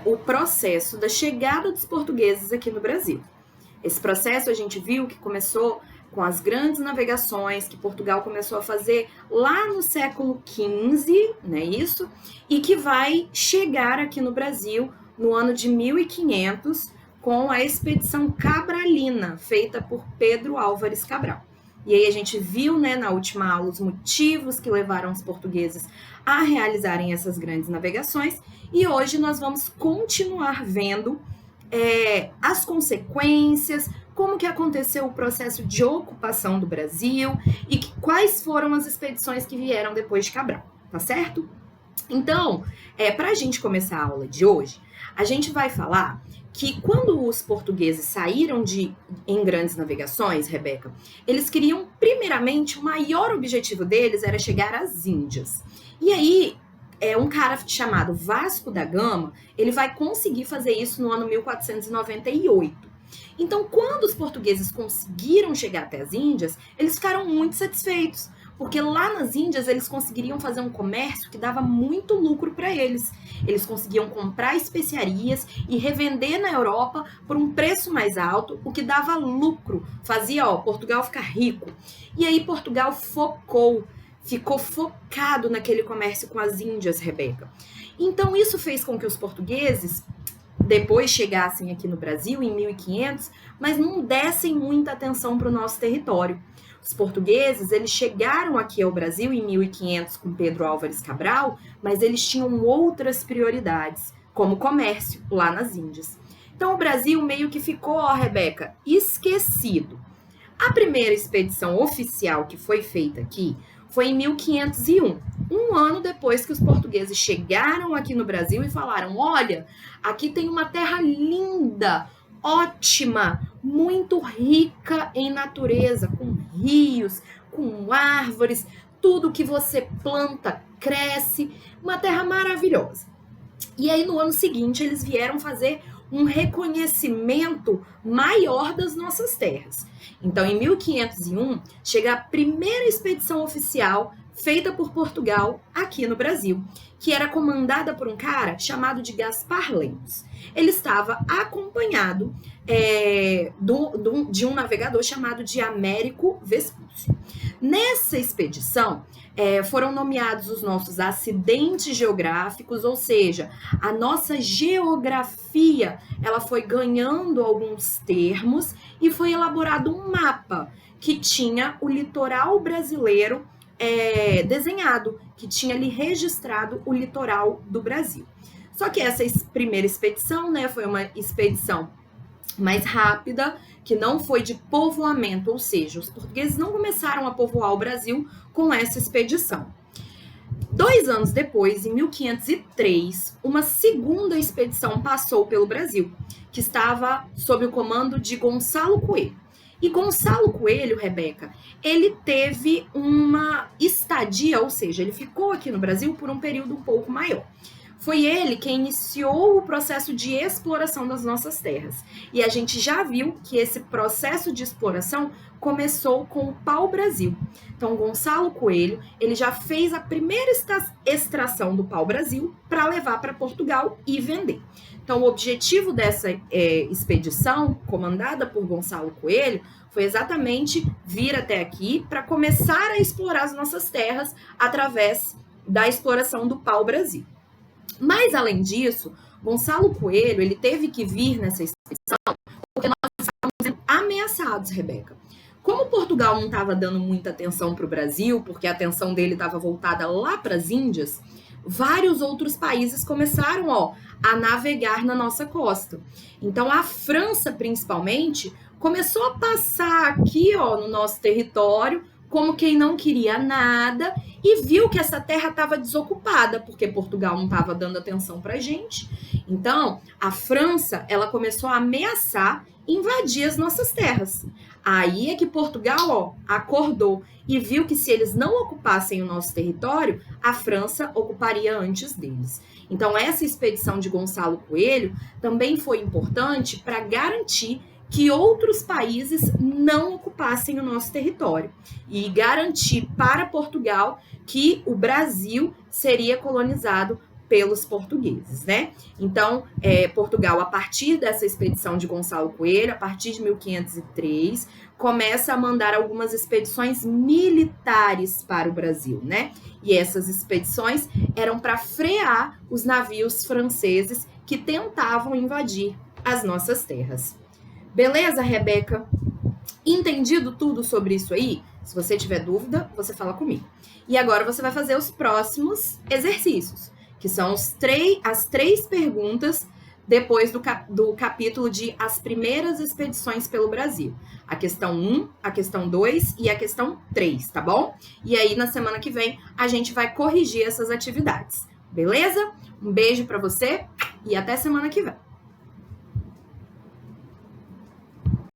o processo da chegada dos portugueses aqui no Brasil. Esse processo a gente viu que começou com as grandes navegações que Portugal começou a fazer lá no século XV, né, isso? E que vai chegar aqui no Brasil no ano de 1500 com a expedição Cabralina, feita por Pedro Álvares Cabral. E aí a gente viu, né, na última aula, os motivos que levaram os portugueses a realizarem essas grandes navegações. E hoje nós vamos continuar vendo as consequências, como que aconteceu o processo de ocupação do Brasil e quais foram as expedições que vieram depois de Cabral, tá certo? Então, para a gente começar a aula de hoje, a gente vai falar que quando os portugueses saíram em grandes navegações, Rebeca, eles queriam, primeiramente, o maior objetivo deles era chegar às Índias. E aí, um cara chamado Vasco da Gama, ele vai conseguir fazer isso no ano 1498. Então, quando os portugueses conseguiram chegar até as Índias, eles ficaram muito satisfeitos, porque lá nas Índias eles conseguiriam fazer um comércio que dava muito lucro para eles. Eles conseguiam comprar especiarias e revender na Europa por um preço mais alto, o que dava lucro, fazia Portugal ficar rico. E aí Portugal ficou focado naquele comércio com as Índias, Rebeca. Então isso fez com que os portugueses depois chegassem aqui no Brasil em 1500, mas não dessem muita atenção para o nosso território. Os portugueses, eles chegaram aqui ao Brasil em 1500 com Pedro Álvares Cabral, mas eles tinham outras prioridades, como comércio lá nas Índias. Então o Brasil meio que ficou, Rebeca, esquecido. A primeira expedição oficial que foi feita aqui foi em 1501, um ano depois que os portugueses chegaram aqui no Brasil e falaram: olha, aqui tem uma terra linda, ótima, muito rica em natureza, com rios, com árvores, tudo que você planta cresce, uma terra maravilhosa. E aí no ano seguinte eles vieram fazer um reconhecimento maior das nossas terras. Então, em 1501, chega a primeira expedição oficial feita por Portugal aqui no Brasil, que era comandada por um cara chamado de Gaspar Lemos. Ele estava acompanhado de um navegador chamado de Américo Vespúcio. Nessa expedição, foram nomeados os nossos acidentes geográficos, ou seja, a nossa geografia ela foi ganhando alguns termos e foi elaborado um mapa que tinha o litoral brasileiro desenhado, que tinha ali registrado o litoral do Brasil. Só que essa primeira expedição, né, foi uma expedição mais rápida, que não foi de povoamento, ou seja, os portugueses não começaram a povoar o Brasil com essa expedição. 2 anos depois, em 1503, uma segunda expedição passou pelo Brasil, que estava sob o comando de Gonçalo Coelho. E Gonçalo Coelho, Rebeca, ele teve uma estadia, ou seja, ele ficou aqui no Brasil por um período um pouco maior. Foi ele quem iniciou o processo de exploração das nossas terras. E a gente já viu que esse processo de exploração começou com o pau-brasil. Então, Gonçalo Coelho, ele já fez a primeira extração do pau-brasil para levar para Portugal e vender. Então, o objetivo dessa expedição, comandada por Gonçalo Coelho, foi exatamente vir até aqui para começar a explorar as nossas terras através da exploração do pau-brasil. Mas, além disso, Gonçalo Coelho ele teve que vir nessa expedição porque nós estávamos ameaçados, Rebeca. Como Portugal não estava dando muita atenção para o Brasil, porque a atenção dele estava voltada lá para as Índias, vários outros países começaram a navegar na nossa costa. Então, a França, principalmente, começou a passar aqui no nosso território, como quem não queria nada, e viu que essa terra estava desocupada, porque Portugal não estava dando atenção para a gente. Então, a França ela começou a ameaçar invadir as nossas terras. Aí é que Portugal acordou e viu que se eles não ocupassem o nosso território, a França ocuparia antes deles. Então, essa expedição de Gonçalo Coelho também foi importante para garantir que outros países não ocupassem o nosso território e garantir para Portugal que o Brasil seria colonizado pelos portugueses, né? Então, Portugal, a partir dessa expedição de Gonçalo Coelho, a partir de 1503, começa a mandar algumas expedições militares para o Brasil, né? E essas expedições eram para frear os navios franceses que tentavam invadir as nossas terras. Beleza, Rebeca? Entendido tudo sobre isso aí? Se você tiver dúvida, você fala comigo. E agora você vai fazer os próximos exercícios, que são as 3 perguntas depois do capítulo de As Primeiras Expedições pelo Brasil. A questão 1, a questão 2 e a questão 3, tá bom? E aí, na semana que vem, a gente vai corrigir essas atividades, beleza? Um beijo para você e até semana que vem.